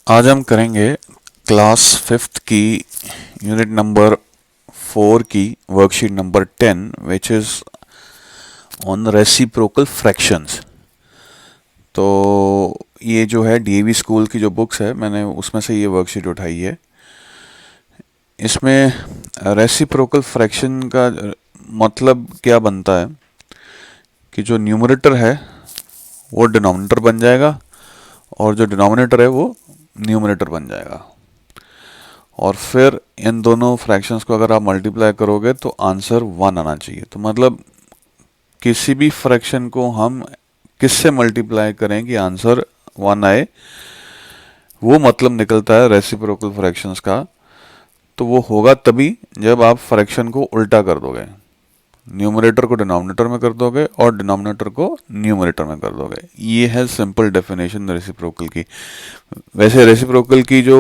आज हम करेंगे क्लास फिफ्थ की यूनिट नंबर 4 की worksheet number 10 which is on reciprocal fractions. तो ये जो है डीएवी स्कूल की जो बुक्स है मैंने उसमें से ये वर्कशीट उठाई है। इसमें रेसिप्रोकल फ्रैक्शन का मतलब क्या बनता है कि जो न्यूमरेटर है वो डिनोमिनेटर बन जाएगा और जो डिनोमिनेटर है वो न्यूमरेटर बन जाएगा। और फिर इन दोनों फ्रैक्शंस को अगर आप मल्टीप्लाई करोगे तो आंसर 1 आना चाहिए। तो मतलब किसी भी फ्रैक्शन को हम किससे मल्टीप्लाई करें कि आंसर 1 आए, वो मतलब निकलता है रेसिप्रोकल फ्रैक्शंस का। तो वो होगा तभी जब आप फ्रैक्शन को उल्टा कर दोगे, न्यूमरेटर को डिनोमिनेटर में कर दोगे और डिनोमिनेटर को न्यूमरेटर में कर दोगे। ये है सिंपल डेफिनेशन रेसिप्रोकल की। वैसे रेसिप्रोकल की जो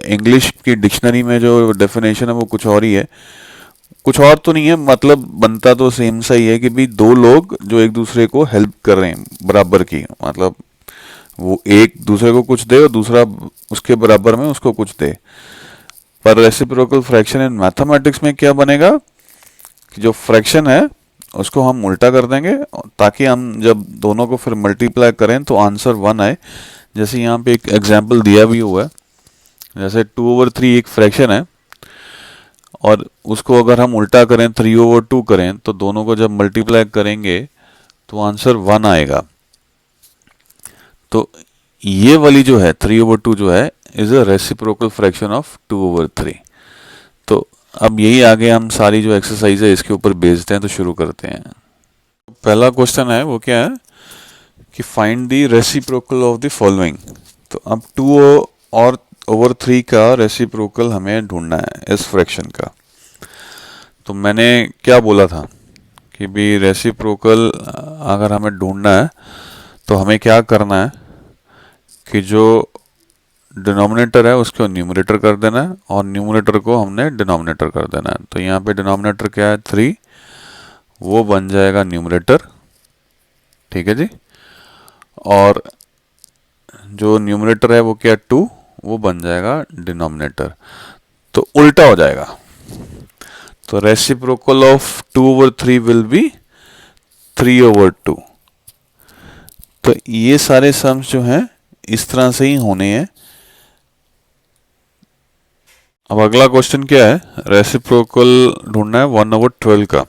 इंग्लिश की डिक्शनरी में जो डेफिनेशन है वो कुछ और ही है, कुछ और तो नहीं है, मतलब बनता तो सेम सा ही है कि भी दो लोग जो एक दूसरे को हेल्प कर रहे हैं बराबर की, मतलब वो एक दूसरे को कुछ दे और दूसरा उसके बराबर में उसको कुछ दे। पर रेसिप्रोकल फ्रैक्शन इन मैथमेटिक्स में क्या बनेगा कि जो फ्रैक्शन है उसको हम उल्टा कर देंगे ताकि हम जब दोनों को फिर मल्टीप्लाई करें तो आंसर 1 आए। जैसे यहाँ पे एक एग्जांपल दिया भी हुआ है, जैसे 2/3 एक फ्रैक्शन है और उसको अगर हम उल्टा करें 3/2 करें तो दोनों को जब मल्टीप्लाई करेंगे तो आंसर 1 आएगा। तो ये वाली जो है 3/2 जो है is a reciprocal fraction of 2/3। तो अब यही आगे हम सारी जो एक्सरसाइज है इसके ऊपर बेस्ड हैं, तो शुरू करते हैं। पहला क्वेश्चन है वो क्या है कि find the reciprocal of the following. तो अब 2/3 का रेसिप्रोकल हमें ढूंढना है इस फ्रैक्शन का। तो मैंने क्या बोला था कि भी रेसिप्रोकल अगर हमें ढूंढना है तो हमें क्या करना है कि जो डिनोमिनेटर है उसको न्यूमरेटर कर देना है और न्यूमरेटर को हमने डिनोमिनेटर कर देना है। तो यहाँ पे डिनोमिनेटर क्या है 3, वो बन जाएगा न्यूमरेटर, ठीक है जी। और जो न्यूमरेटर है वो क्या 2, वो बन जाएगा डिनोमिनेटर। तो उल्टा हो जाएगा। तो रेसिप्रोकल ऑफ 2/3 विल बी 3/2। तो ये सारे सम्स जो हैं इस तरह से ही होने हैं। अब अगला क्वेश्चन क्या है, रेसिप्रोकल ढूंढना है 1/12 का।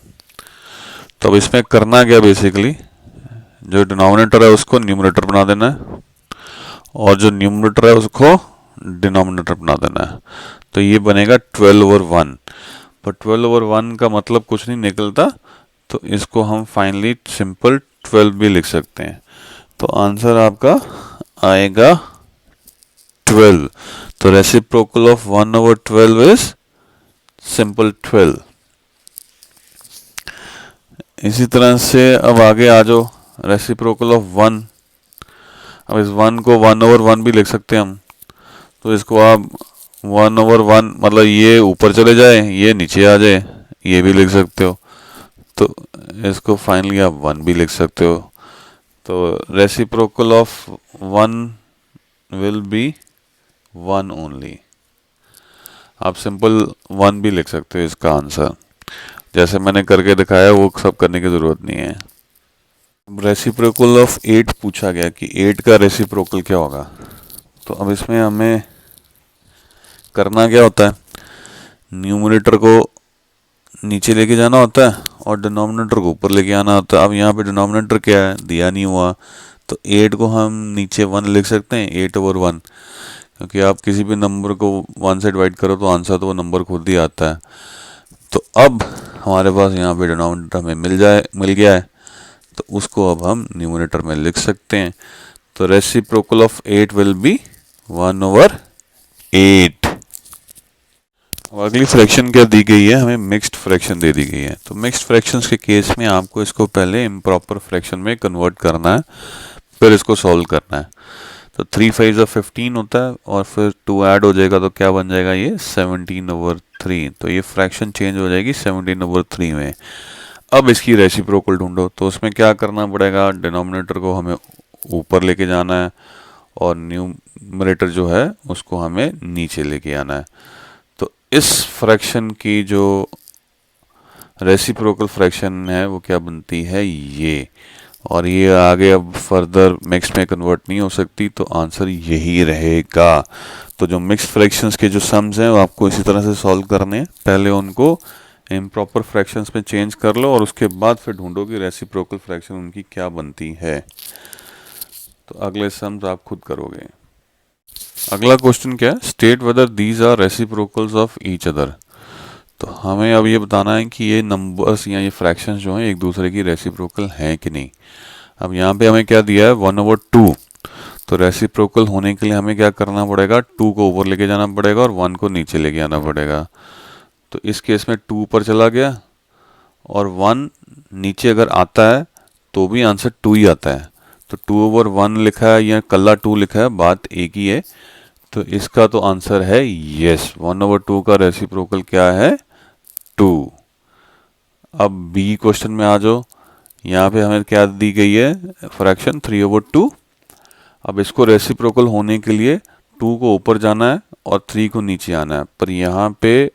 तो अब इसमें करना क्या, बेसिकली जो डिनोमिनेटर है उसको न्यूमरेटर बना देना है और जो न्यूमरेटर है उसको डिनोमिनेटर बना देना है। तो ये बनेगा 12/1। पर 12/1 का मतलब कुछ नहीं निकलता, तो इसको हम फाइनली सिंपल 12 भी लिख सकते हैं। तो आंसर आपका आएगा 12। तो रेसिप्रोकल ऑफ 1/12 इज सिंपल 12। इसी तरह से अब आगे आ जाओ, रेसिप्रोकल ऑफ 1। अब इस 1 को 1/1 भी लिख सकते हैं हम। तो इसको आप 1/1 मतलब ये ऊपर चले जाए ये नीचे आ जाए, ये भी लिख सकते हो। तो इसको फाइनली आप 1 भी लिख सकते हो। तो reciprocal of 1 will be 1 only. आप सिंपल 1 भी लिख सकते हो इसका आंसर। जैसे मैंने करके दिखाया वो सब करने की ज़रूरत नहीं है। रेसिप्रोकल ऑफ 8 पूछा गया कि 8 का रेसिप्रोकल क्या होगा। तो अब इसमें हमें करना क्या होता है, न्यूमरेटर को नीचे लेके जाना होता है और डिनोमिनेटर को ऊपर लेके आना होता है। अब यहाँ पे डिनोमिनेटर क्या है दिया नहीं हुआ, तो 8 को हम नीचे 1 लिख सकते हैं 8/1, क्योंकि आप किसी भी नंबर को 1 से डिवाइड करो तो आंसर तो वो नंबर खुद ही आता है। तो अब हमारे पास यहाँ पे डिनोमिनेटर हमें मिल गया है, तो उसको अब हम न्यूमरेटर में लिख सकते हैं। तो रेसिप्रोकल ऑफ 8 विल बी 1/8। अगली फ्रैक्शन क्या दी गई है, हमें मिक्स्ड फ्रैक्शन दे दी गई है। तो मिक्स्ड फ्रैक्शंस के केस में आपको इसको पहले इम्प्रॉपर फ्रैक्शन में कन्वर्ट करना है, फिर इसको सॉल्व करना है। तो 3 5 15 होता है और फिर 2 ऐड हो जाएगा तो क्या बन जाएगा ये 17/3। तो ये फ्रैक्शन चेंज हो जाएगी 17/3 में। अब इसकी रेसिप्रोकल ढूंढो, तो उसमें क्या करना पड़ेगा, डिनोमिनेटर को हमें ऊपर लेके जाना है और न्यूमरेटर जो है उसको हमें नीचे लेके आना है। तो इस फ्रैक्शन की जो रेसिप्रोकल फ्रैक्शन है वो क्या बनती है, ये, और ये आगे अब फर्दर मिक्स में कन्वर्ट नहीं हो सकती, तो आंसर यही रहेगा। तो जो मिक्स फ्रैक्शंस के जो सम्स हैं वो आपको इसी तरह से सॉल्व करने हैं। पहले उनको इम्प्रॉपर फ्रैक्शंस में चेंज कर लो और उसके बाद फिर ढूंढो कि रेसिप्रोकल फ्रैक्शन उनकी क्या बनती है। तो अगले सम्स आप खुद करोगे। अगला क्वेश्चन क्या है, state whether these are reciprocals of each other. तो हमें अब ये बताना है कि ये नंबर्स या ये फ्रैक्शंस जो हैं एक दूसरे की रेसिप्रोकल हैं कि नहीं। अब यहाँ पे हमें क्या दिया है, 1/2। तो रेसिप्रोकल होने के लिए हमें क्या करना पड़ेगा, 2 को ऊपर लेके जाना पड़ेगा और 1 को नीचे लेके आना पड़ेगा। तो इस केस में 2 ऊपर चला गया और 1 नीचे अगर आता है तो भी आंसर 2 ही आता है। तो 2/1 लिखा है या कल्ला 2 लिखा है, बात एक ही है। तो इसका तो आंसर है यस, 1/2 का रेसिप्रोकल क्या है, 2। अब बी क्वेश्चन में आ जाओ। यहाँ पे हमें क्या दी गई है, फ्रैक्शन 3/2। अब इसको रेसिप्रोकल होने के लिए 2 को ऊपर जाना है और 3 को नीचे आना है, पर यहाँ पे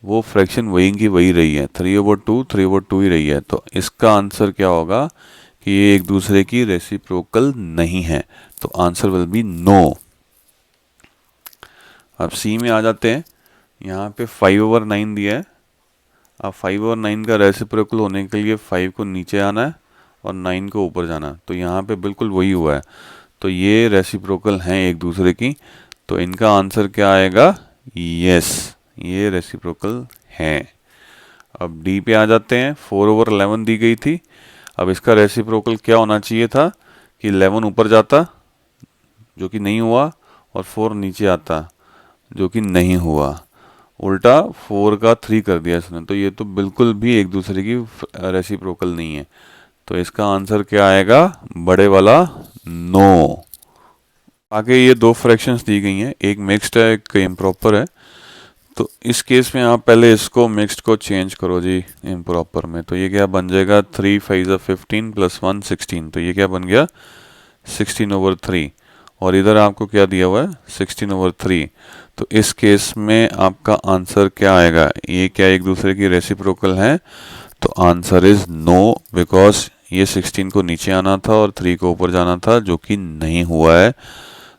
वो फ्रैक्शन वही की वही रही है, 3/2 ही रही है। तो इसका आंसर क्या होगा कि ये एक दूसरे की रेसिप्रोकल नहीं है। तो आंसर विल बी नो। अब सी में आ जाते हैं। यहाँ पे 5/9 दिया है। अब 5/9 का रेसिप्रोकल होने के लिए 5 को नीचे आना है और 9 को ऊपर जाना है। तो यहाँ पे बिल्कुल वही हुआ है। तो ये रेसिप्रोकल हैं एक दूसरे की। तो इनका आंसर क्या आएगा, यस, ये रेसिप्रोकल हैं। अब डी पे आ जाते हैं। 4/11 दी गई थी। अब इसका रेसिप्रोकल क्या होना चाहिए था कि 11 ऊपर जाता, जो कि नहीं हुआ, और 4 नीचे आता, जो कि नहीं हुआ। उल्टा 4 का 3 कर दिया इसने। तो ये तो बिल्कुल भी एक दूसरे की रेसिप्रोकल नहीं है। तो इसका आंसर क्या आएगा, बड़े वाला नो। आगे ये 2 फ्रैक्शंस दी गई हैं, एक मिक्स्ड है एक इम्प्रॉपर है। तो इस केस में आप पहले इसको मिक्स्ड को चेंज करो जी इम्प्रॉपर में। तो ये क्या बन जाएगा, 3 5 15 + 1 16। तो ये क्या बन गया, 16/3। और इधर आपको क्या दिया हुआ है, 16/3। तो इस केस में आपका आंसर क्या आएगा, ये क्या एक दूसरे की रेसिप्रोकल है। तो आंसर इज नो, बिकॉज ये 16 को नीचे आना था और 3 को ऊपर जाना था, जो कि नहीं हुआ है।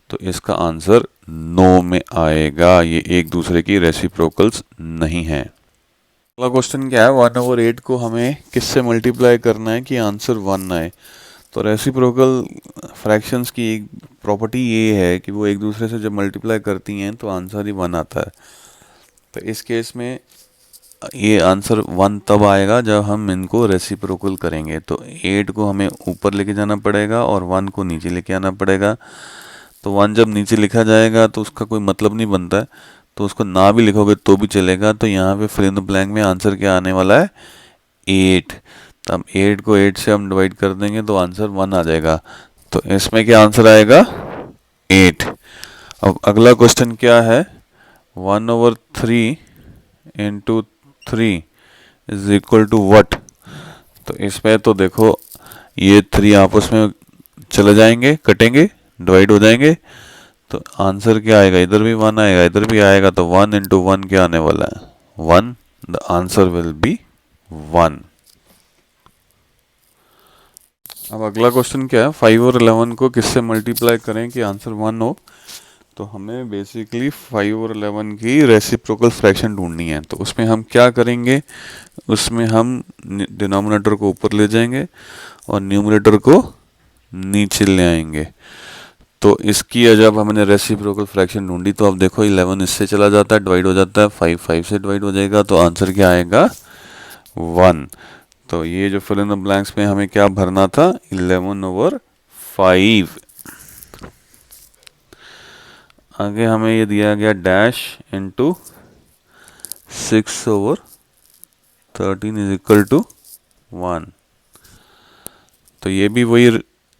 तो इसका आंसर नो में आएगा, ये एक दूसरे की रेसिप्रोकल्स नहीं है। अगला क्वेश्चन क्या है, 1/8 को हमें किससे मल्टीप्लाई करना है कि आंसर 1 आए। तो रेसिप्रोकल फ्रैक्शंस की एक प्रॉपर्टी ये है कि वो एक दूसरे से जब मल्टीप्लाई करती हैं तो आंसर ही 1 आता है। तो इस केस में ये आंसर 1 तब आएगा जब हम इनको रेसिप्रोकल करेंगे। तो 8 को हमें ऊपर लेके जाना पड़ेगा और 1 को नीचे लेके आना पड़ेगा। तो 1 जब नीचे लिखा जाएगा तो उसका कोई मतलब नहीं बनता है, तो उसको ना भी लिखोगे तो भी चलेगा। तो यहाँ पे फिल इन द ब्लैंक में आंसर क्या आने वाला है, 8। तो हम 8 को 8 से हम डिवाइड कर देंगे तो आंसर 1 आ जाएगा। तो इसमें क्या आंसर आएगा, 8। अब अगला क्वेश्चन क्या है, 1/3 × 3 = what। तो इसमें तो देखो ये 3 आपस में चले जाएंगे, कटेंगे, डिवाइड हो जाएंगे। तो आंसर क्या आएगा, इधर भी 1 आएगा, इधर भी आएगा। तो 1 × 1 क्या आने वाला है, 1। The answer will be 1। अब अगला क्वेश्चन क्या है, 5 और 11 को किससे मल्टीप्लाई करें कि आंसर 1 हो। तो हमें बेसिकली 5 और 11 की रेसिप्रोकल फ्रैक्शन ढूंढनी है। तो उसमें हम क्या करेंगे, उसमें हम डिनोमिनेटर को ऊपर ले जाएंगे और न्यूमरेटर को नीचे ले आएंगे। तो इसकी जब हमने रेसिप्रोकल फ्रैक्शन ढूंढी तो अब देखो 11 इससे चला जाता है, डिवाइड हो जाता है, 5 5 से डिवाइड हो जाएगा। तो आंसर क्या आएगा, 1। तो ये जो फिल इन द ब्लैंक्स में हमें क्या भरना था, 11/5। आगे हमें ये दिया गया डैश × 6/13 = 1। तो ये भी वही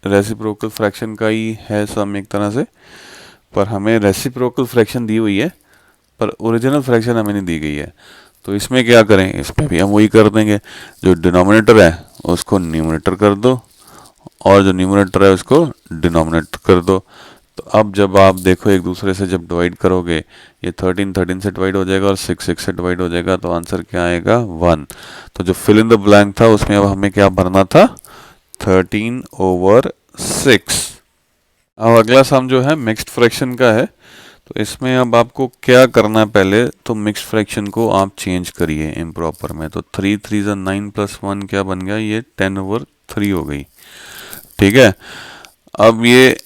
रेसिप्रोकल फ्रैक्शन का ही है सम एक तरह से, पर हमें रेसिप्रोकल फ्रैक्शन दी हुई है पर ओरिजिनल फ्रैक्शन हमें नहीं दी गई है। तो इसमें क्या करें, इसमें भी हम वही कर देंगे, जो डिनोमिनेटर है उसको न्यूमरेटर कर दो और जो न्यूमरेटर है उसको डिनोमिनेटर कर दो। तो अब जब आप देखो एक दूसरे से जब डिवाइड करोगे, ये 13 13 से डिवाइड हो जाएगा और 6 6 से डिवाइड हो जाएगा, तो आंसर क्या आएगा 1। तो जो फिल इन द ब्लैंक था उसमें अब हमें क्या भरना था, 13/6। अब अगला सम जो है मिक्स्ड फ्रैक्शन का है। तो इसमें अब आपको क्या करना है, पहले तो मिक्स्ड फ्रैक्शन को आप चेंज करिए इम्प्रॉपर में। तो 3 3 9 + 1 क्या बन गया, ये 10/3 हो गई। ठीक है, अब ये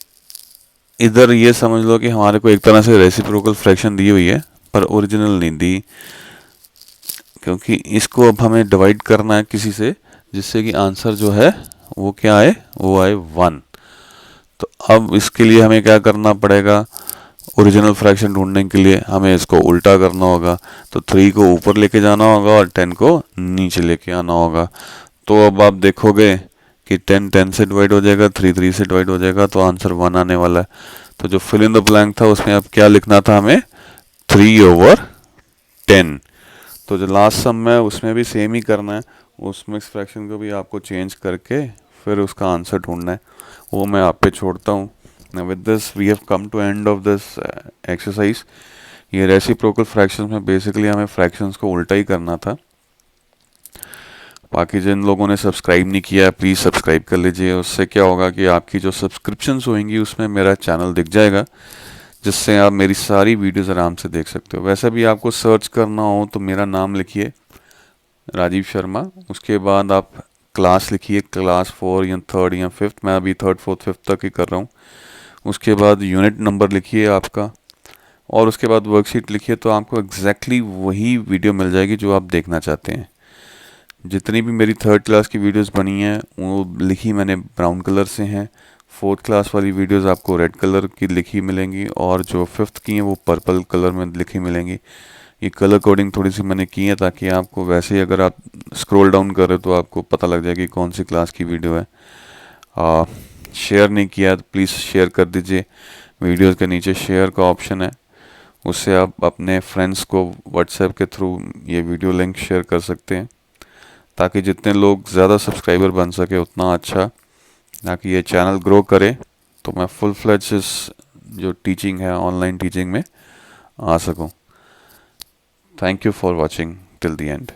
इधर ये समझ लो कि हमारे को एक तरह से रेसिप्रोकल फ्रैक्शन दी हुई है पर ओरिजिनल नहीं दी, क्योंकि इसको अब हमें डिवाइड करना है किसी से जिससे कि आंसर जो है वो क्या आए, वो आए 1। तो अब इसके लिए हमें क्या करना पड़ेगा, ओरिजिनल फ्रैक्शन ढूंढने के लिए हमें इसको उल्टा करना होगा। तो 3 को ऊपर लेके जाना होगा और 10 को नीचे लेके आना होगा। तो अब आप देखोगे कि 10 10 से डिवाइड हो जाएगा, 3 3 से डिवाइड हो जाएगा, तो आंसर 1 आने वाला है। तो जो फिल इन द ब्लैंक था उसमें अब क्या लिखना था हमें, 3/10। तो जो लास्ट सम है उसमें भी सेम ही करना है, उस मिक्स फ्रैक्शन को भी आपको चेंज करके फिर उसका आंसर ढूंढना है, वो मैं आप पे छोड़ता हूँ। With this we have come to end of this exercise. ये रेसिप्रोकल फ्रैक्शंस में बेसिकली हमें फ्रैक्शंस को उल्टा ही करना था। बाकी जिन लोगों ने सब्सक्राइब नहीं किया है प्लीज़ सब्सक्राइब कर लीजिए, उससे क्या होगा कि आपकी जो सब्सक्रिप्शंस होंगी उसमें मेरा चैनल दिख जाएगा, जिससे आप मेरी सारी वीडियोस आराम से देख सकते हो। वैसे भी आपको सर्च करना हो तो मेरा नाम लिखिए राजीव शर्मा, उसके बाद आप क्लास लिखिए, क्लास 4 या 3rd या 5th, मैं अभी 3rd 4th 5th तक ही कर रहा हूँ। उसके बाद यूनिट नंबर लिखिए आपका, और उसके बाद वर्कशीट लिखिए, तो आपको एग्जैक्टली वही वीडियो मिल जाएगी जो आप देखना चाहते हैं। जितनी भी मेरी 3rd क्लास की वीडियोस बनी हैं वो लिखी मैंने ब्राउन कलर से हैं, 4th क्लास वाली वीडियोस आपको रेड कलर की लिखी मिलेंगी, और जो 5th की हैं वो पर्पल कलर में लिखी मिलेंगी। ये कलर कोडिंग थोड़ी सी मैंने की है ताकि आपको वैसे ही अगर आप स्क्रॉल डाउन करें तो आपको पता लग जाएगी कौन सी क्लास की वीडियो है। शेयर नहीं किया तो प्लीज़ शेयर कर दीजिए, वीडियोस के नीचे शेयर का ऑप्शन है, उससे आप अपने फ्रेंड्स को व्हाट्सएप के थ्रू ये वीडियो लिंक शेयर कर सकते हैं, ताकि जितने लोग ज़्यादा सब्सक्राइबर बन सके उतना अच्छा, ताकि ये चैनल ग्रो करे, तो मैं फुल फ्लेज इस जो टीचिंग है ऑनलाइन टीचिंग में आ सकूं। Thank you for watching till the end.